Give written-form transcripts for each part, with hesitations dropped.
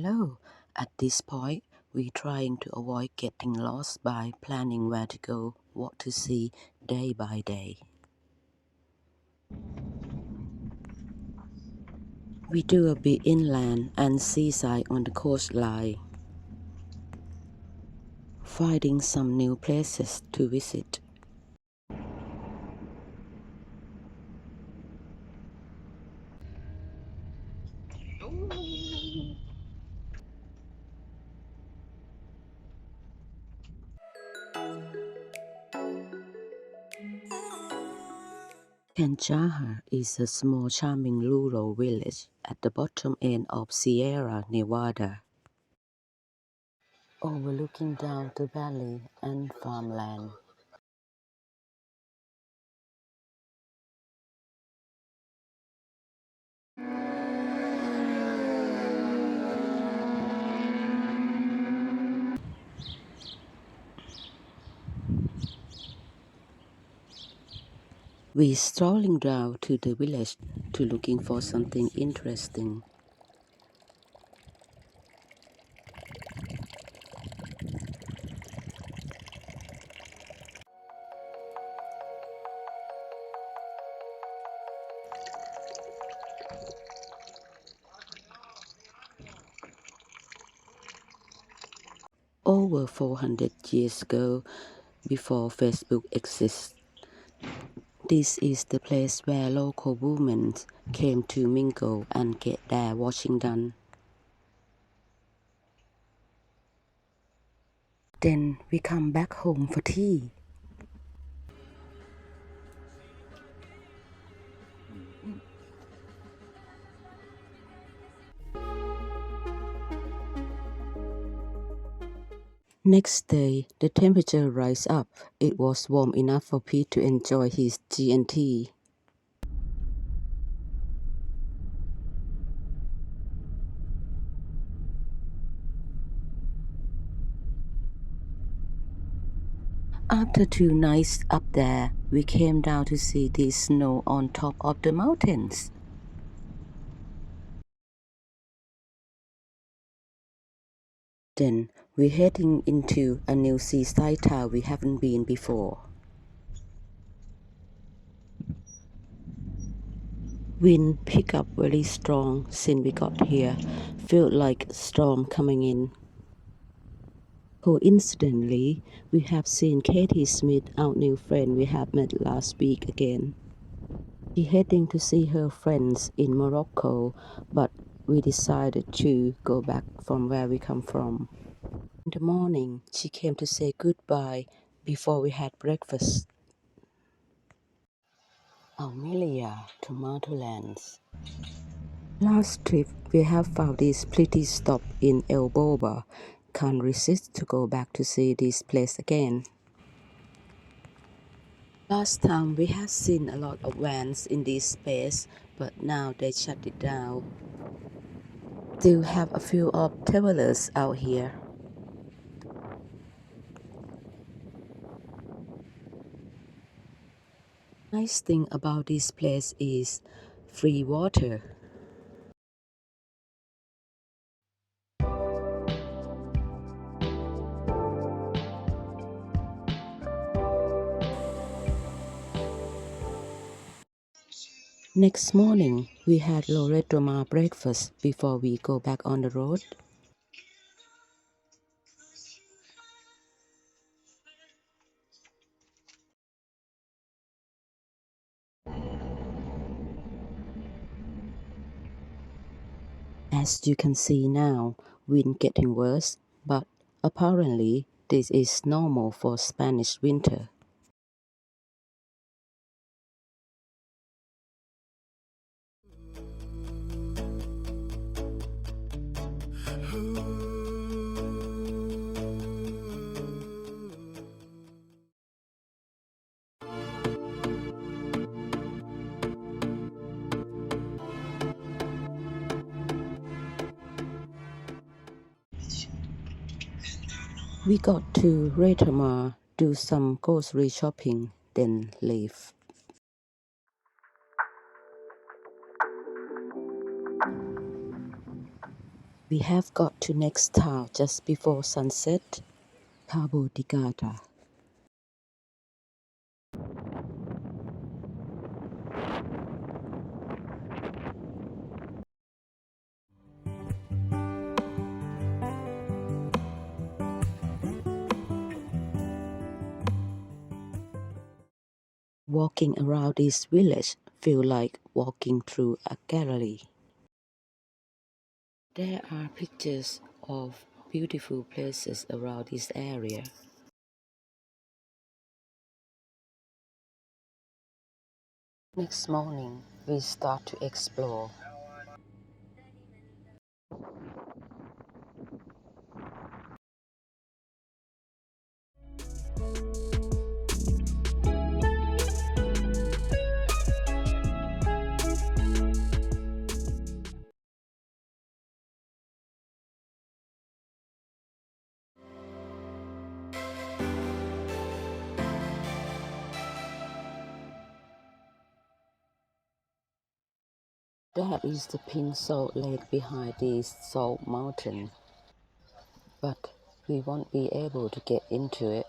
Hello. At this point, we're trying to avoid getting lost by planning where to go, what to see day by day. We do a bit inland and seaside on the coastline, finding some new places to visit. Kanjaha is a small charming rural village at the bottom end of Sierra Nevada, overlooking down the valley and farmland. We're strolling down to the village to looking for something interesting. Over 400 years ago, before Facebook exists, this is the place where local women came to mingle and get their washing done. Then we come back home for tea. Next day, the temperature rise up. It was warm enough for Pete to enjoy his G&T. After 2 nights up there, we came down to see the snow on top of the mountains. Then we're heading into a new seaside town we haven't been before. Wind picked up very strong since we got here. Felt like a storm coming in. Coincidentally, we have seen Katie Smith, our new friend we have met last week again. She's heading to see her friends in Morocco, but we decided to go back from where we come from. In the morning, she came to say goodbye before we had breakfast. Amelia, Tomatolands. Last trip, we have found this pretty stop in El Boba. Can't resist to go back to see this place again. Last time we have seen a lot of vans in this space, but now they shut it down. Still have a few of travelers out here. Nice thing about this place is free water. Next morning, we had Loreto Mar breakfast before we go back on the road. As you can see now, wind getting worse, but apparently this is normal for Spanish winter. We got to Retamar, do some grocery shopping, then leave. We have got to next town just before sunset, Cabo de Gata. Walking around this village feels like walking through a gallery. There are pictures of beautiful places around this area. Next morning, we start to explore. That is the pink salt lake behind this salt mountain, but we won't be able to get into it.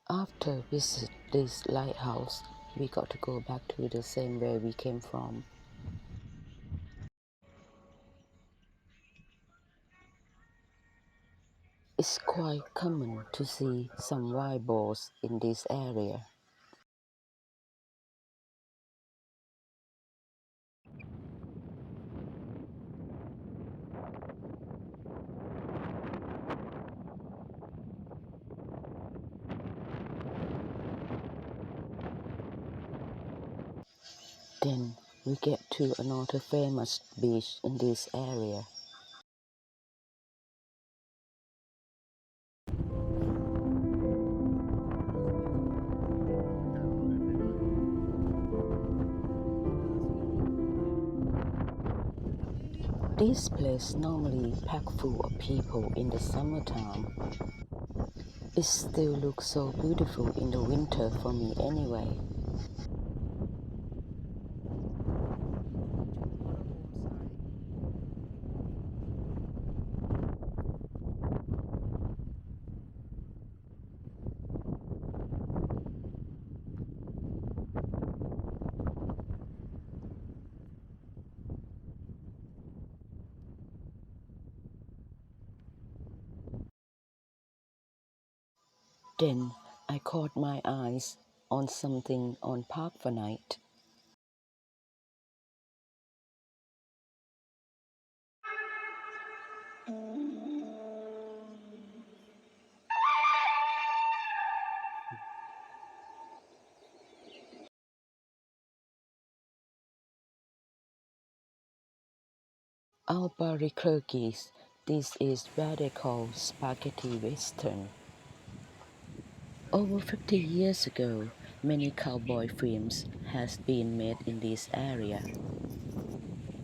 After visit this lighthouse, we got to go back to the same way we came from. It's quite common to see some wild boars in this area. Then we get to another famous beach in this area. This place normally packed full of people in the summertime. It still looks so beautiful in the winter for me anyway. Then I caught my eyes on something on Park Night. Albuquerque, this is where they call spaghetti western. Over 50 years ago, many cowboy films has been made in this area.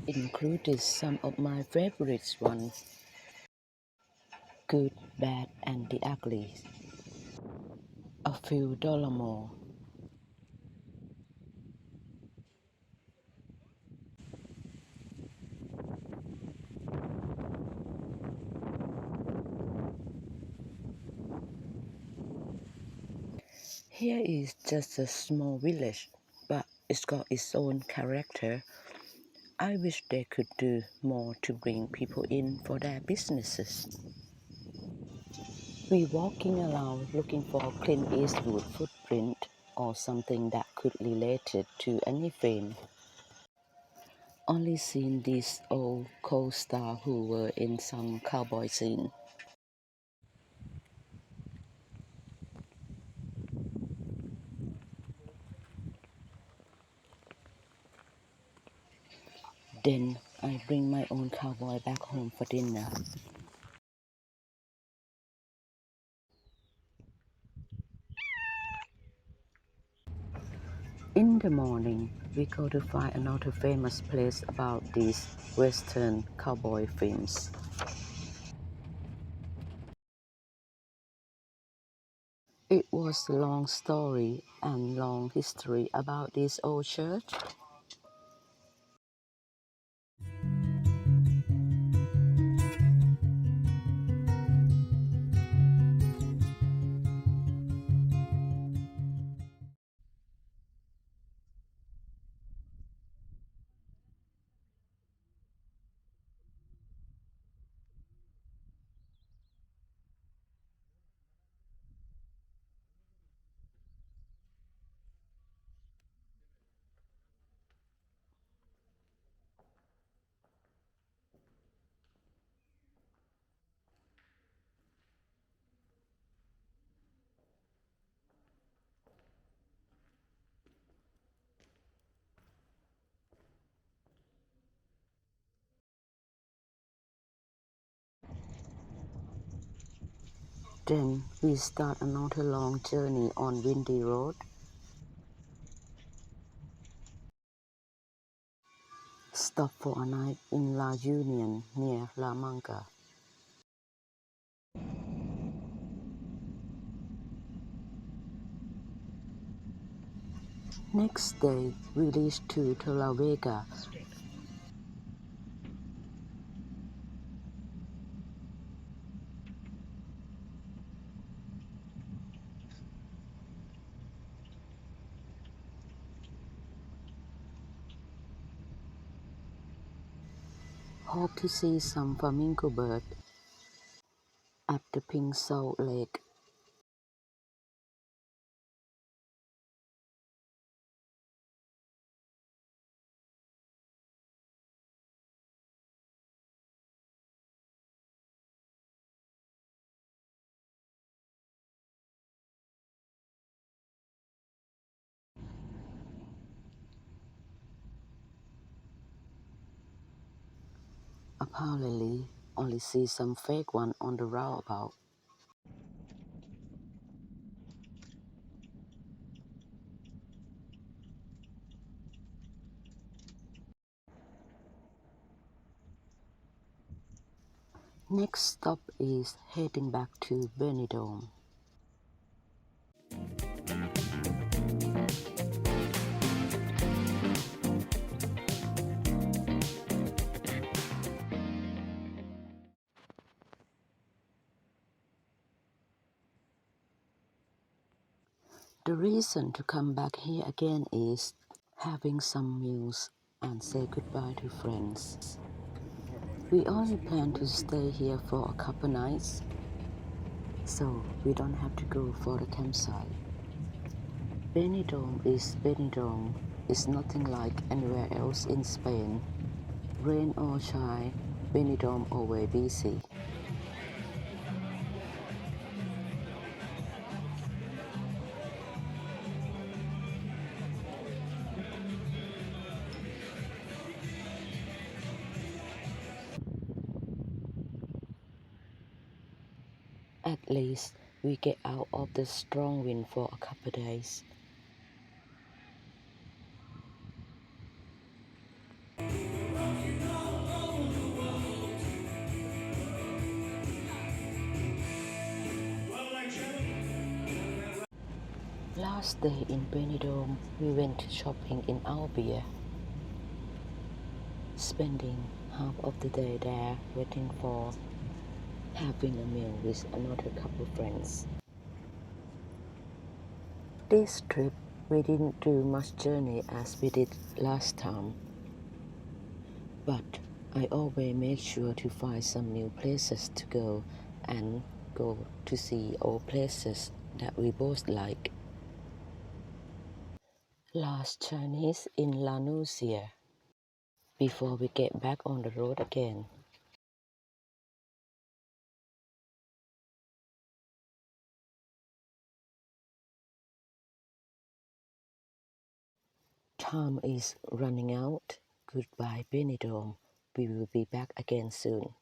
Included some of my favorite ones, Good, Bad and the Ugly. A few dollar more. Here is just a small village, but it's got its own character. I wish they could do more to bring people in for their businesses. We walking around looking for Clint Eastwood footprint or something that could relate it to any film. Only seen these old co-stars who were in some cowboy scene. Then I bring my own cowboy back home for dinner. In the morning, we go to find another famous place about these Western cowboy films. It was a long story and long history about this old church. Then we start another long journey on windy road. Stop for a night in La Union near La Manga. Next day, we reach to Torlavega. Hope to see some flamingo bird at the Pink Salt Lake. Apparently, only see some fake one on the roundabout. Next stop is heading back to Benidorm. The reason to come back here again is having some meals and say goodbye to friends. We only plan to stay here for a couple nights, so we don't have to go for the campsite. Benidorm is Benidorm. It's nothing like anywhere else in Spain. Rain or shine, Benidorm always busy. At least we get out of the strong wind for a couple days. Last day in Benidorm, we went shopping in Albia, spending half of the day there waiting for having a meal with another couple friends. This trip, we didn't do much journey as we did last time, but I always make sure to find some new places to go and go to see old places that we both like. Last Chinese in La Nucia before we get back on the road again. Time is running out. Goodbye, Benidorm. We will be back again soon.